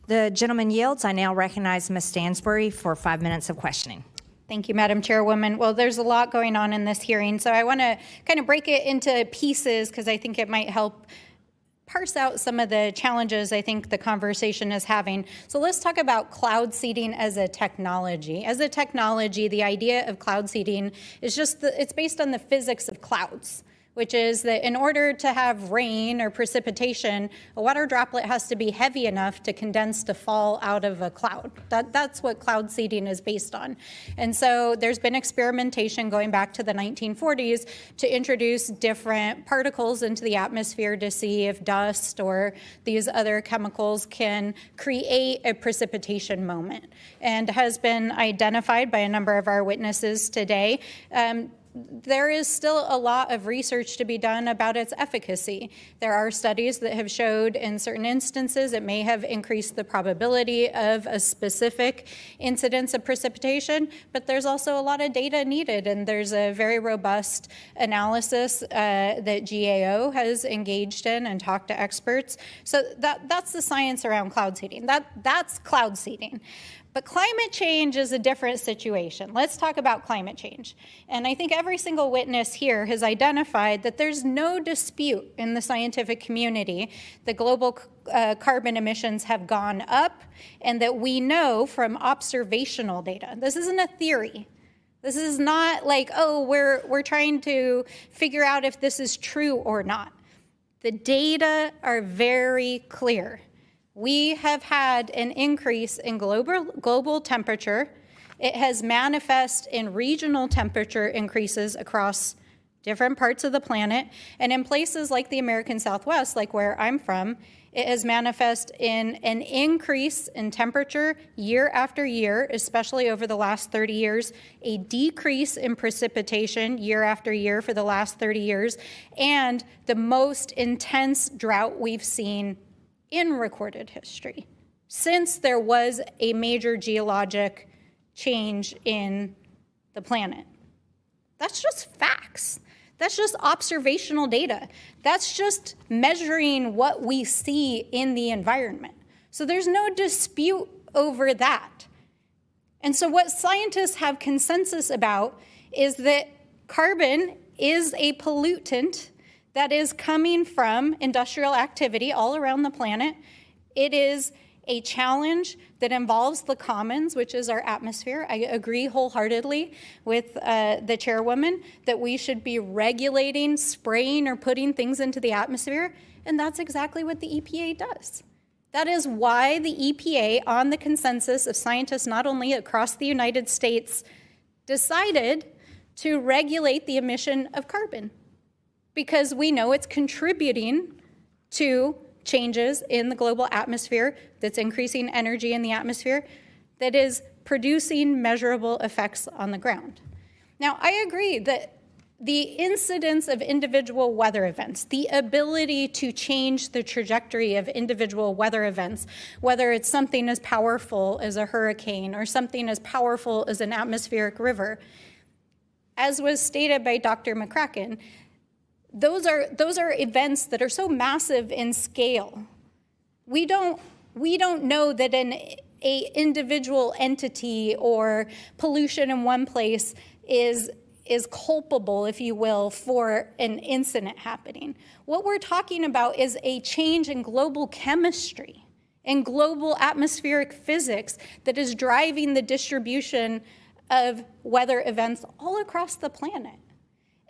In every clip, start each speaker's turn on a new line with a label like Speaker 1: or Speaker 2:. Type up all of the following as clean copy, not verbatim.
Speaker 1: The gentleman yields. I now recognize Ms. Stansbury for 5 minutes of questioning.
Speaker 2: Thank you, Madam Chairwoman. Well, there's a lot going on in this hearing, so I want to kind of break it into pieces because I think it might help parse out some of the challenges I think the conversation is having. So let's talk about cloud seeding as a technology. As a technology, the idea of cloud seeding is just, it's based on the physics of clouds, which is that in order to have rain or precipitation, a water droplet has to be heavy enough to condense to fall out of a cloud. That's what cloud seeding is based on. And so there's been experimentation going back to the 1940s to introduce different particles into the atmosphere to see if dust or these other chemicals can create a precipitation moment, and has been identified by a number of our witnesses today. There is still a lot of research to be done about its efficacy. There are studies that have showed in certain instances it may have increased the probability of a specific incidence of precipitation, but there's also a lot of data needed, and there's a very robust analysis that GAO has engaged in and talked to experts. So that's the science around cloud seeding. That's cloud seeding. But climate change is a different situation. Let's talk about climate change. And I think every single witness here has identified that there's no dispute in the scientific community that global carbon emissions have gone up, and that we know from observational data. This isn't a theory. This is not like, oh, we're trying to figure out if this is true or not. The data are very clear. We have had an increase in global temperature. It has manifested in regional temperature increases across different parts of the planet. And in places like the American Southwest, like where I'm from, it has manifested in an increase in temperature year after year, especially over the last 30 years, a decrease in precipitation year after year for the last 30 years, and the most intense drought we've seen in recorded history since there was a major geologic change in the planet. That's just facts. That's just observational data. That's just measuring what we see in the environment. So there's no dispute over that. And so what scientists have consensus about is that carbon is a pollutant that is coming from industrial activity all around the planet. It is a challenge that involves the commons, which is our atmosphere. I agree wholeheartedly with the chairwoman that we should be regulating, spraying, or putting things into the atmosphere, and that's exactly what the EPA does. That is why the EPA, on the consensus of scientists not only across the United States, decided to regulate the emission of carbon, because we know it's contributing to changes in the global atmosphere, that's increasing energy in the atmosphere, that is producing measurable effects on the ground. Now, I agree that the incidence of individual weather events, the ability to change the trajectory of individual weather events, whether it's something as powerful as a hurricane or something as powerful as an atmospheric river, as was stated by Dr. McCracken, those are events that are so massive in scale. We don't know that an individual entity or pollution in one place is culpable, if you will, for an incident happening. What we're talking about is a change in global chemistry and global atmospheric physics that is driving the distribution of weather events all across the planet.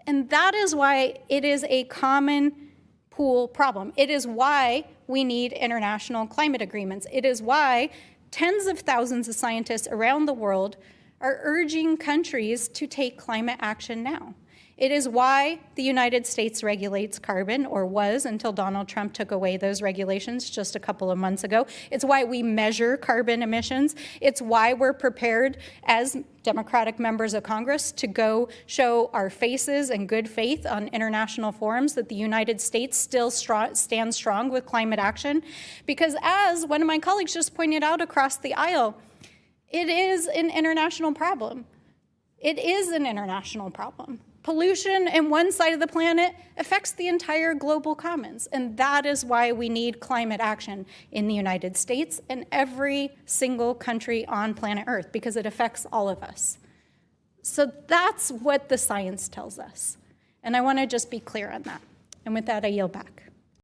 Speaker 2: And that is why it is a common pool problem. It is why we need international climate agreements. It is why tens of thousands of scientists around the world are urging countries to take climate action now. It is why the United States regulates carbon, or was until Donald Trump took away those regulations just a couple of months ago. It's why we measure carbon emissions. It's why we're prepared as Democratic members of Congress to go show our faces in good faith on international forums that the United States still stands strong with climate action. Because as one of my colleagues just pointed out across the aisle, it is an international problem. It is an international problem. pollution in one side of the planet affects the entire global commons. And that is why we need climate action in the United States and every single country on planet Earth, because it affects all of us. So that's what the science tells us. And I want to just be clear on that. And with that, I yield back.